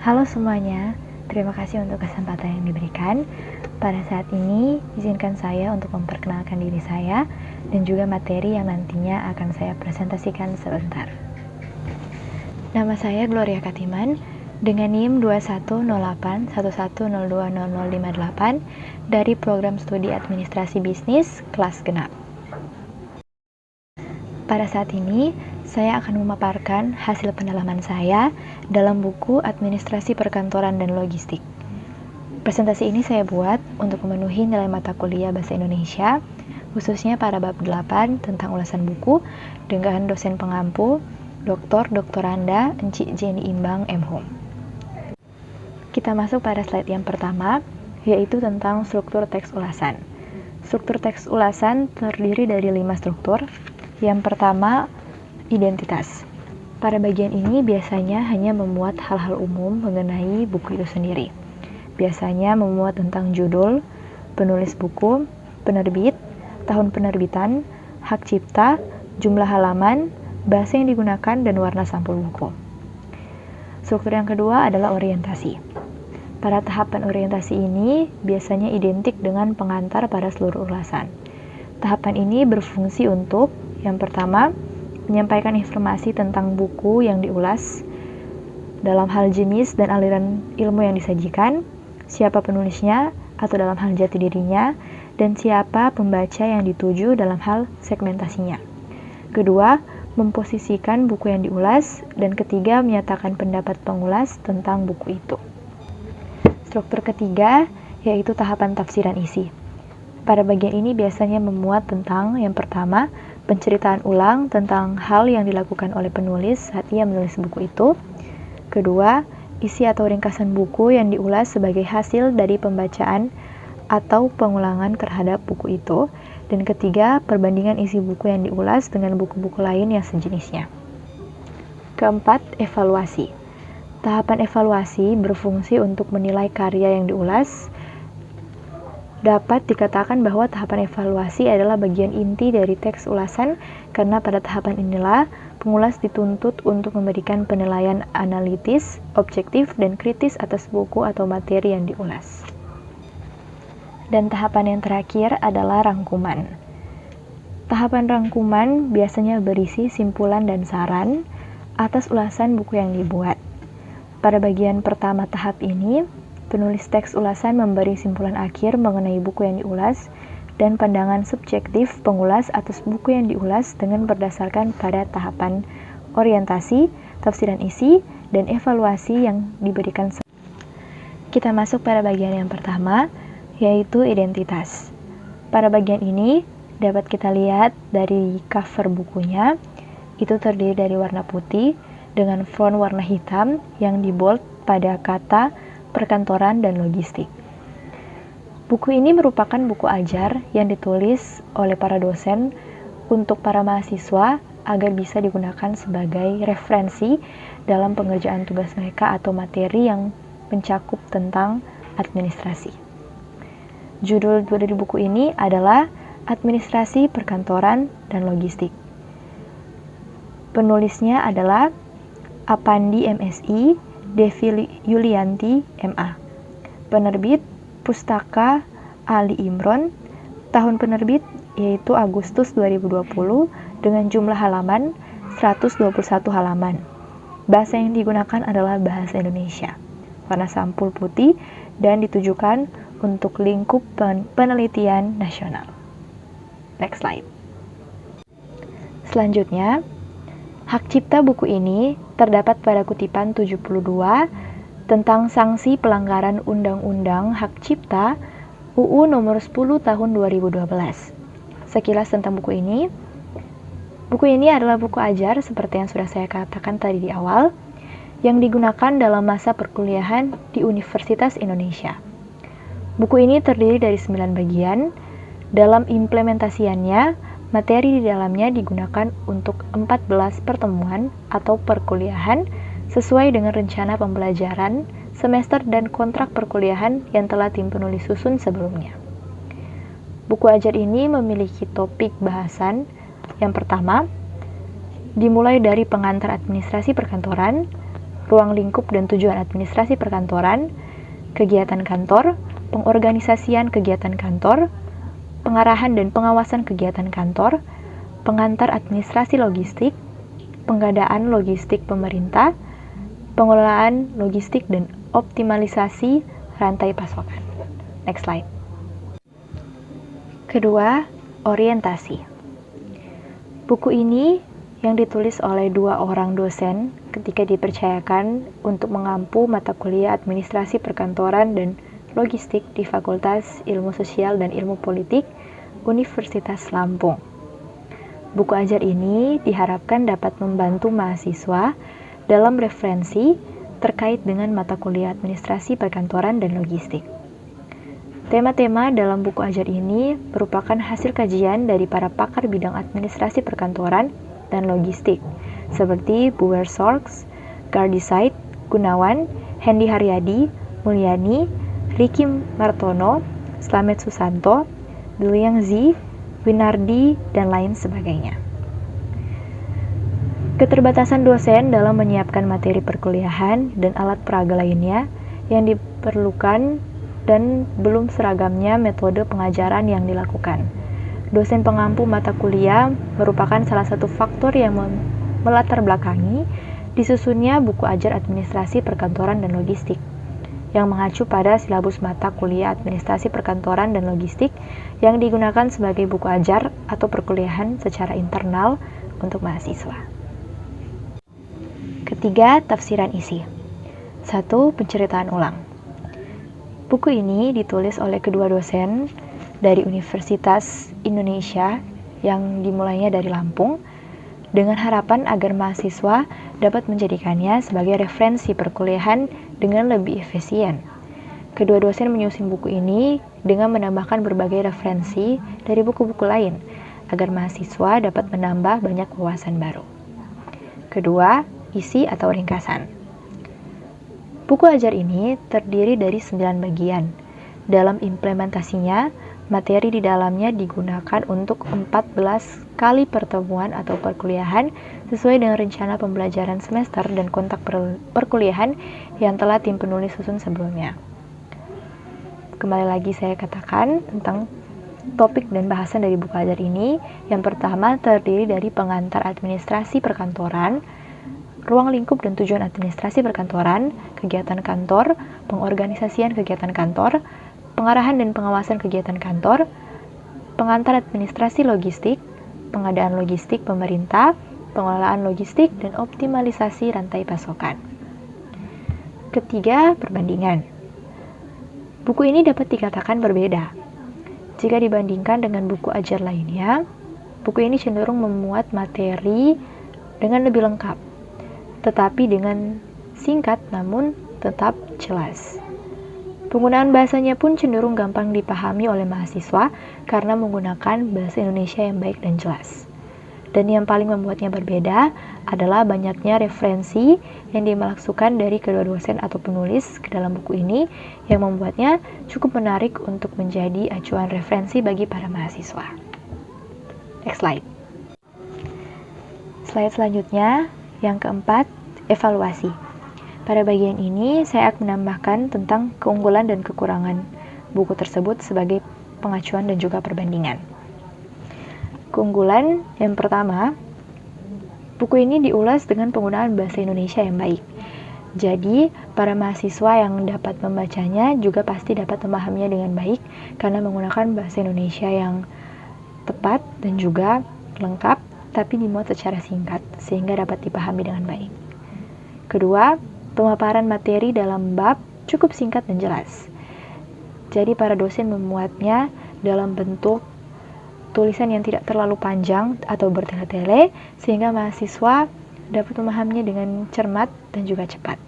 Halo semuanya, terima kasih untuk kesempatan yang diberikan. Pada saat ini, izinkan saya untuk memperkenalkan diri saya dan juga materi yang nantinya akan saya presentasikan sebentar. Nama saya Gloria Katiman dengan NIM 210811020058 dari Program Studi Administrasi Bisnis kelas genap. Pada saat ini, saya akan memaparkan hasil pendalaman saya dalam buku Administrasi Perkantoran dan Logistik. Presentasi ini saya buat untuk memenuhi nilai mata kuliah Bahasa Indonesia, khususnya pada bab 8 tentang ulasan buku dengan dosen pengampu, Dr. Doktoranda Encik Jenny Imbang M.Hum. Kita masuk pada slide yang pertama, yaitu tentang struktur teks ulasan. Struktur teks ulasan terdiri dari 5 struktur. Yang pertama, identitas. Pada bagian ini biasanya hanya memuat hal-hal umum mengenai buku itu sendiri. Biasanya memuat tentang judul, penulis buku, penerbit, tahun penerbitan, hak cipta, jumlah halaman, bahasa yang digunakan, dan warna sampul buku. Struktur yang kedua adalah orientasi. Pada tahapan orientasi ini biasanya identik dengan pengantar pada seluruh ulasan. Tahapan ini berfungsi untuk yang pertama, menyampaikan informasi tentang buku yang diulas dalam hal jenis dan aliran ilmu yang disajikan, siapa penulisnya atau dalam hal jati dirinya, dan siapa pembaca yang dituju dalam hal segmentasinya. Kedua, memposisikan buku yang diulas, dan ketiga, menyatakan pendapat pengulas tentang buku itu. Struktur ketiga, yaitu tahapan tafsiran isi. Pada bagian ini biasanya memuat tentang yang pertama, penceritaan ulang tentang hal yang dilakukan oleh penulis saat ia menulis buku itu. Kedua, isi atau ringkasan buku yang diulas sebagai hasil dari pembacaan atau pengulangan terhadap buku itu. Dan ketiga, perbandingan isi buku yang diulas dengan buku-buku lain yang sejenisnya. Keempat, evaluasi. Tahapan evaluasi berfungsi untuk menilai karya yang diulas. Dapat dikatakan bahwa tahapan evaluasi adalah bagian inti dari teks ulasan karena pada tahapan inilah pengulas dituntut untuk memberikan penilaian analitis, objektif, dan kritis atas buku atau materi yang diulas. Dan tahapan yang terakhir adalah rangkuman. Tahapan rangkuman biasanya berisi simpulan dan saran atas ulasan buku yang dibuat. Pada bagian pertama tahap ini, penulis teks ulasan memberi simpulan akhir mengenai buku yang diulas dan pandangan subjektif pengulas atas buku yang diulas dengan berdasarkan pada tahapan orientasi, tafsiran isi, dan evaluasi yang diberikan. Kita masuk pada bagian yang pertama, yaitu identitas. Pada bagian ini dapat kita lihat dari cover bukunya, itu terdiri dari warna putih dengan font warna hitam yang dibold pada kata perkantoran dan logistik. Buku ini merupakan buku ajar yang ditulis oleh para dosen untuk para mahasiswa agar bisa digunakan sebagai referensi dalam pengerjaan tugas mereka atau materi yang mencakup tentang administrasi. Judul dari buku ini adalah Administrasi Perkantoran dan Logistik. Penulisnya adalah Apandi MSI, Devi Yulianti MA. Penerbit Pustaka Ali Imron. Tahun penerbit yaitu Agustus 2020 dengan jumlah halaman 121 halaman. Bahasa yang digunakan adalah bahasa Indonesia. Warna sampul putih dan ditujukan untuk lingkup penelitian nasional. Next slide. Selanjutnya, hak cipta buku ini terdapat pada kutipan 72 tentang sanksi pelanggaran Undang-Undang Hak Cipta UU Nomor 10 Tahun 2012. Sekilas tentang buku ini. Buku ini adalah buku ajar seperti yang sudah saya katakan tadi di awal, yang digunakan dalam masa perkuliahan di Universitas Indonesia. Buku ini terdiri dari 9 bagian. Dalam implementasiannya, materi di dalamnya digunakan untuk 14 pertemuan atau perkuliahan sesuai dengan rencana pembelajaran, semester, dan kontrak perkuliahan yang telah tim penulis susun sebelumnya. Buku ajar ini memiliki topik bahasan yang pertama, dimulai dari pengantar administrasi perkantoran, ruang lingkup dan tujuan administrasi perkantoran, kegiatan kantor, pengorganisasian kegiatan kantor, pengarahan dan pengawasan kegiatan kantor, pengantar administrasi logistik, pengadaan logistik pemerintah, pengelolaan logistik dan optimalisasi rantai pasokan. Next slide. Kedua, orientasi. Buku ini yang ditulis oleh 2 orang dosen ketika dipercayakan untuk mengampu mata kuliah administrasi perkantoran dan logistik di Fakultas Ilmu Sosial dan Ilmu Politik Universitas Lampung. Buku ajar ini diharapkan dapat membantu mahasiswa dalam referensi terkait dengan mata kuliah administrasi perkantoran dan logistik. Tema-tema dalam buku ajar ini merupakan hasil kajian dari para pakar bidang administrasi perkantoran dan logistik, seperti Bu Wersorgs, Gardisite, Gunawan, Hendy Haryadi, Mulyani, Ricky Martono, Slamet Susanto, Duliang Zi, Winardi, dan lain sebagainya. Keterbatasan dosen dalam menyiapkan materi perkuliahan dan alat peraga lainnya yang diperlukan dan belum seragamnya metode pengajaran yang dilakukan. Dosen pengampu mata kuliah merupakan salah satu faktor yang melatar belakangi disusunnya buku ajar administrasi perkantoran dan logistik, yang mengacu pada silabus mata kuliah administrasi perkantoran dan logistik yang digunakan sebagai buku ajar atau perkuliahan secara internal untuk mahasiswa. Ketiga, tafsiran isi. 1. Penceritaan ulang. Buku ini ditulis oleh kedua dosen dari Universitas Indonesia yang dimulainya dari Lampung dengan harapan agar mahasiswa dapat menjadikannya sebagai referensi perkuliahan dengan lebih efisien. Kedua dosen menyusun buku ini dengan menambahkan berbagai referensi dari buku-buku lain agar mahasiswa dapat menambah banyak wawasan baru. Kedua, isi atau ringkasan. Buku ajar ini terdiri dari 9 bagian. Dalam implementasinya, materi di dalamnya digunakan untuk 14 kali pertemuan atau perkuliahan sesuai dengan rencana pembelajaran semester dan kontak perkuliahan yang telah tim penulis susun sebelumnya. Kembali lagi saya katakan tentang topik dan bahasan dari buku ajar ini. Yang pertama terdiri dari pengantar administrasi perkantoran, ruang lingkup dan tujuan administrasi perkantoran, kegiatan kantor, pengorganisasian kegiatan kantor, pengarahan dan pengawasan kegiatan kantor, pengantar administrasi logistik, pengadaan logistik pemerintah, pengelolaan logistik, dan optimalisasi rantai pasokan. Ketiga, perbandingan. Buku ini dapat dikatakan berbeda. Jika dibandingkan dengan buku ajar lainnya, buku ini cenderung memuat materi dengan lebih lengkap, tetapi dengan singkat namun tetap jelas. Penggunaan bahasanya pun cenderung gampang dipahami oleh mahasiswa karena menggunakan bahasa Indonesia yang baik dan jelas. Dan yang paling membuatnya berbeda adalah banyaknya referensi yang dimasukkan dari kedua dosen atau penulis ke dalam buku ini yang membuatnya cukup menarik untuk menjadi acuan referensi bagi para mahasiswa. Next slide. Slide selanjutnya, yang keempat, evaluasi. Pada bagian ini, saya akan menambahkan tentang keunggulan dan kekurangan buku tersebut sebagai pengacuan dan juga perbandingan. Keunggulan yang pertama, buku ini diulas dengan penggunaan bahasa Indonesia yang baik. Jadi, para mahasiswa yang dapat membacanya juga pasti dapat memahaminya dengan baik karena menggunakan bahasa Indonesia yang tepat dan juga lengkap, tapi dimuat secara singkat sehingga dapat dipahami dengan baik. Kedua, pemaparan materi dalam bab cukup singkat dan jelas. Jadi para dosen memuatnya dalam bentuk tulisan yang tidak terlalu panjang atau bertele-tele sehingga mahasiswa dapat memahaminya dengan cermat dan juga cepat.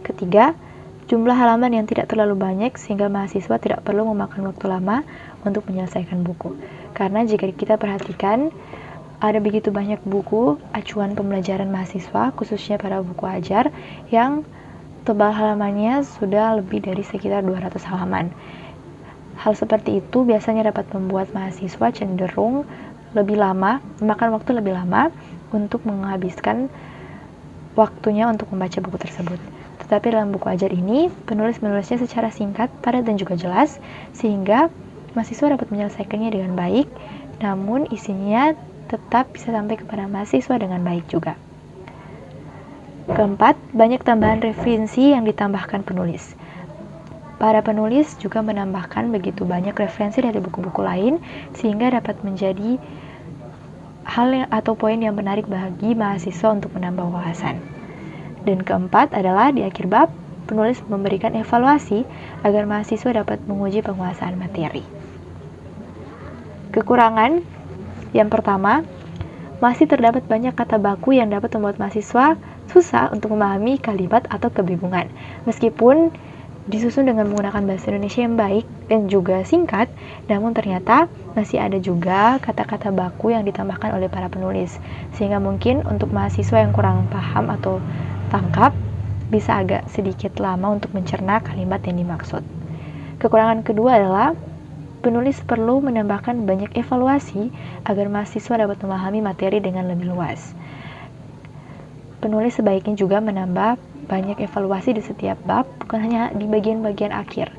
Ketiga, jumlah halaman yang tidak terlalu banyak sehingga mahasiswa tidak perlu memakan waktu lama untuk menyelesaikan buku. Karena jika kita perhatikan, ada begitu banyak buku acuan pembelajaran mahasiswa, khususnya pada buku ajar, yang tebal halamannya sudah lebih dari sekitar 200 halaman. Hal seperti itu biasanya dapat membuat mahasiswa cenderung lebih lama, memakan waktu lebih lama untuk menghabiskan waktunya untuk membaca buku tersebut. Tetapi dalam buku ajar ini, penulis menulisnya secara singkat, padat, dan juga jelas, sehingga mahasiswa dapat menyelesaikannya dengan baik, namun isinya tetap bisa sampai kepada mahasiswa dengan baik juga. Keempat, banyak tambahan referensi yang ditambahkan penulis. Para penulis juga menambahkan begitu banyak referensi dari buku-buku lain, sehingga dapat menjadi hal atau poin yang menarik bagi mahasiswa untuk menambah wawasan. Dan keempat adalah di akhir bab, penulis memberikan evaluasi agar mahasiswa dapat menguji penguasaan materi. Kekurangan yang pertama, masih terdapat banyak kata baku yang dapat membuat mahasiswa susah untuk memahami kalimat atau kebingungan. Meskipun disusun dengan menggunakan bahasa Indonesia yang baik dan juga singkat, namun ternyata masih ada juga kata-kata baku yang ditambahkan oleh para penulis, sehingga mungkin untuk mahasiswa yang kurang paham atau tangkap, bisa agak sedikit lama untuk mencerna kalimat yang dimaksud. Kekurangan kedua adalah penulis perlu menambahkan banyak evaluasi agar mahasiswa dapat memahami materi dengan lebih luas. Penulis sebaiknya juga menambah banyak evaluasi di setiap bab, bukan hanya di bagian-bagian akhir.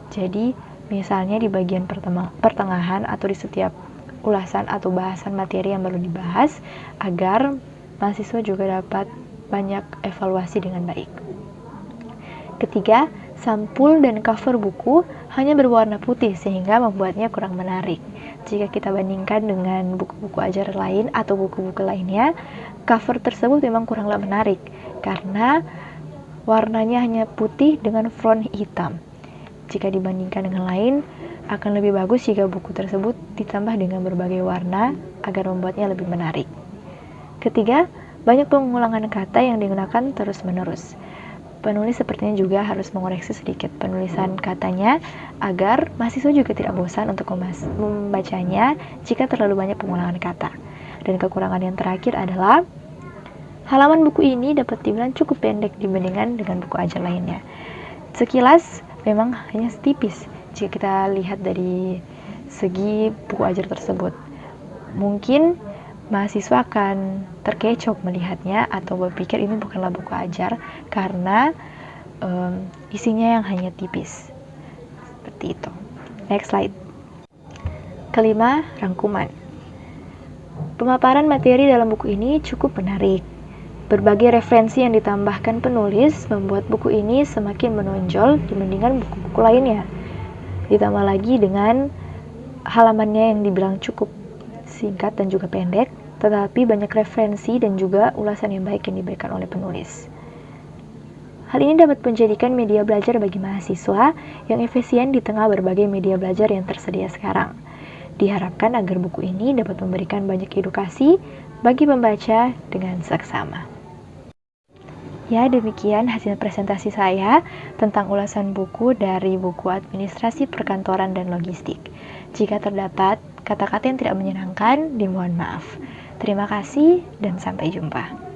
Jadi, misalnya di bagian pertengahan atau di setiap ulasan atau bahasan materi yang baru dibahas, agar mahasiswa juga dapat banyak evaluasi dengan baik. Ketiga, sampul dan cover buku hanya berwarna putih sehingga membuatnya kurang menarik. Jika kita bandingkan dengan buku-buku ajar lain atau buku-buku lainnya, cover tersebut memang kuranglah menarik karena warnanya hanya putih dengan font hitam. Jika dibandingkan dengan lain, akan lebih bagus jika buku tersebut ditambah dengan berbagai warna agar membuatnya lebih menarik. Ketiga, banyak pengulangan kata yang digunakan terus-menerus. Penulis sepertinya juga harus mengoreksi sedikit penulisan katanya agar mahasiswa juga tidak bosan untuk membacanya jika terlalu banyak pengulangan kata. Dan kekurangan yang terakhir adalah halaman buku ini dapat dibilang cukup pendek dibandingkan dengan buku ajar lainnya. Sekilas memang hanya setipis jika kita lihat dari segi buku ajar tersebut. Mungkin mahasiswa akan terkecoh melihatnya atau berpikir ini bukanlah buku ajar karena isinya yang hanya tipis. Seperti itu. Next slide. Kelima, rangkuman. Pemaparan materi dalam buku ini cukup menarik. Berbagai referensi yang ditambahkan penulis membuat buku ini semakin menonjol dibandingkan buku-buku lainnya. Ditambah lagi dengan halamannya yang dibilang cukup singkat dan juga pendek, tetapi banyak referensi dan juga ulasan yang baik yang diberikan oleh penulis. Hal ini dapat menjadikan media belajar bagi mahasiswa yang efisien di tengah berbagai media belajar yang tersedia sekarang. Diharapkan agar buku ini dapat memberikan banyak edukasi bagi pembaca dengan seksama. Ya, demikian hasil presentasi saya tentang ulasan buku dari buku Administrasi Perkantoran dan Logistik. Jika terdapat kata-kata yang tidak menyenangkan, dimohon maaf. Terima kasih dan sampai jumpa.